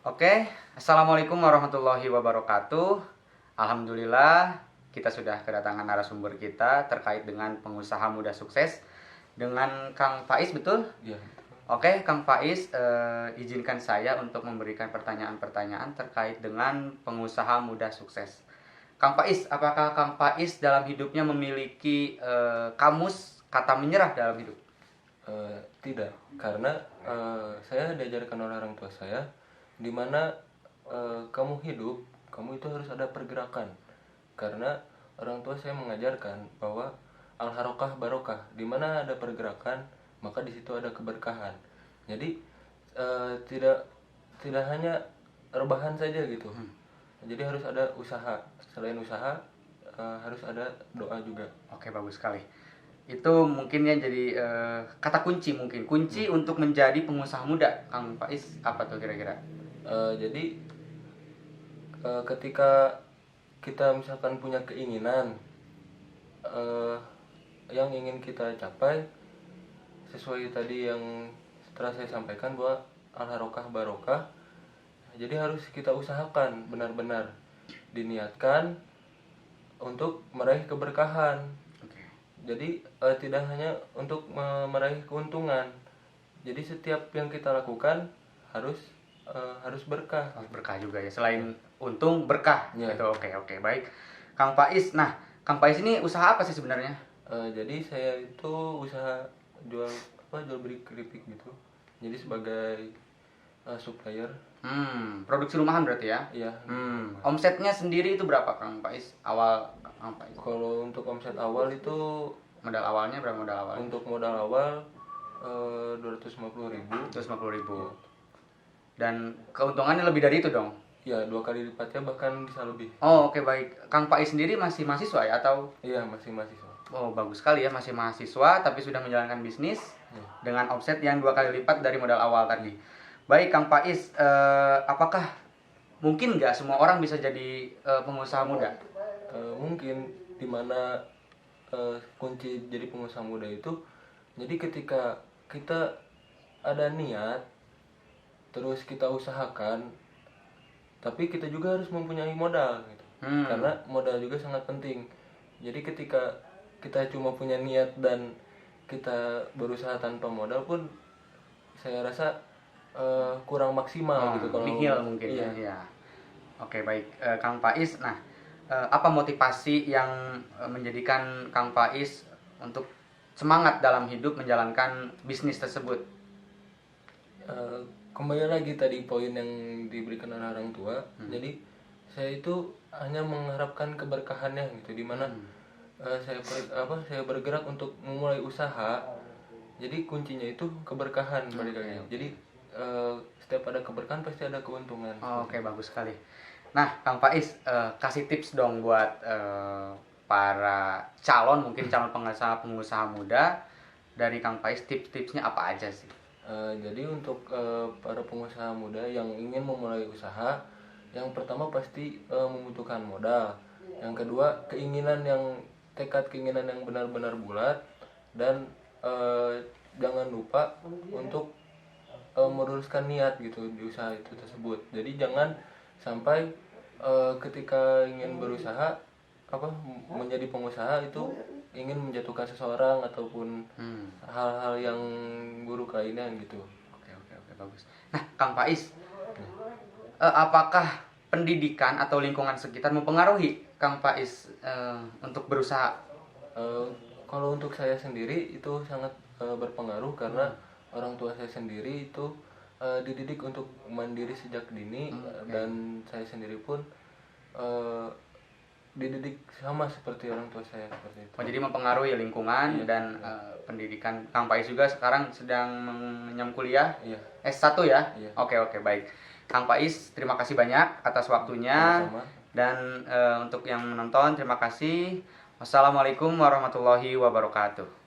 Oke, Assalamualaikum warahmatullahi wabarakatuh. Alhamdulillah, kita sudah kedatangan narasumber kita terkait dengan pengusaha muda sukses dengan Kang Faiz, betul? Iya. Oke, Kang Faiz, izinkan saya untuk memberikan pertanyaan-pertanyaan terkait dengan pengusaha muda sukses. Kang Faiz, apakah Kang Faiz dalam hidupnya memiliki kamus kata menyerah dalam hidup? Tidak, karena saya diajarkan oleh orang tua saya, di mana kamu hidup, kamu itu harus ada pergerakan. Karena orang tua saya mengajarkan bahwa al-harokah barokah, di mana ada pergerakan, maka di situ ada keberkahan. Jadi tidak tidak hanya rebahan saja gitu. Jadi harus ada usaha. Selain usaha, harus ada doa juga. Oke, bagus sekali. Itu mungkin ya jadi kata kunci, mungkin kunci untuk menjadi pengusaha muda, Kang Faiz, apa tuh kira-kira? Jadi ketika kita misalkan punya keinginan yang ingin kita capai, sesuai tadi yang setelah saya sampaikan bahwa al-harokah barokah, jadi harus kita usahakan benar-benar diniatkan untuk meraih keberkahan. Jadi tidak hanya untuk meraih keuntungan. Jadi setiap yang kita lakukan harus berkah. Harus berkah juga ya. Selain untung, berkah. Ya. Gitu. Oke, baik. Kang Faiz, nah, Kang Faiz ini usaha apa sih sebenarnya? Jadi saya itu usaha jual beli keripik gitu. Jadi sebagai supplier. Produksi rumahan berarti ya? Iya. Omsetnya sendiri itu berapa, Kang Faiz? Awal Kang Faiz. Kalau untuk omset awal itu Modal awalnya berapa modal awal? untuk modal awal 250.000. 250.000. Iya. Dan keuntungannya lebih dari itu dong? Ya, 2 kali lipatnya, bahkan bisa lebih. Oh, oke, baik. Kang Faiz sendiri masih mahasiswa ya atau? Iya, masih mahasiswa. Oh, bagus sekali ya, masih mahasiswa tapi sudah menjalankan bisnis dengan omset yang 2 kali lipat dari modal awal tadi. Baik, Kang Faiz, apakah mungkin nggak semua orang bisa jadi pengusaha muda? Mungkin, dimana kunci jadi pengusaha muda itu, jadi ketika kita ada niat, terus kita usahakan, tapi kita juga harus mempunyai modal gitu. Karena modal juga sangat penting. Jadi ketika kita cuma punya niat dan kita berusaha tanpa modal pun, saya rasa kurang maksimal gitu. Kalau nihil mungkin. iya. Ya. Oke, baik. Kang Faiz, nah, apa motivasi yang menjadikan Kang Faiz untuk semangat dalam hidup menjalankan bisnis tersebut? Kembali lagi tadi poin yang diberikan oleh orang tua. Jadi saya itu hanya mengharapkan keberkahannya gitu, dimana saya bergerak untuk memulai usaha. Jadi kuncinya itu keberkahan. Jadi setiap ada keberkahan pasti ada keuntungan. Oke, bagus sekali. Nah, Kang Faiz, kasih tips dong buat para calon pengusaha muda. Dari Kang Faiz, tips-tipsnya apa aja sih? Jadi untuk para pengusaha muda yang ingin memulai usaha, yang pertama pasti membutuhkan modal. Yang kedua, tekad keinginan yang benar-benar bulat, dan jangan lupa untuk meluruskan niat gitu di usaha itu tersebut. Jadi jangan sampai ketika ingin berusaha menjadi pengusaha itu ingin menjatuhkan seseorang ataupun hal-hal yang buruk lainnya gitu. Oke, bagus. Nah, Kang Faiz, apakah pendidikan atau lingkungan sekitar mempengaruhi Kang Faiz untuk berusaha? Kalau untuk saya sendiri itu sangat berpengaruh, karena orang tua saya sendiri itu dididik untuk mandiri sejak dini. Dan saya sendiri pun dididik sama seperti orang tua saya, seperti itu. Jadi mempengaruhi lingkungan. Dan pendidikan. Kang Faiz juga sekarang sedang mengenyam kuliah. Iya. S1 ya? Iya. Oke, baik. Kang Faiz, terima kasih banyak atas waktunya. Sama-sama. Dan untuk yang menonton, terima kasih. Wassalamualaikum warahmatullahi wabarakatuh.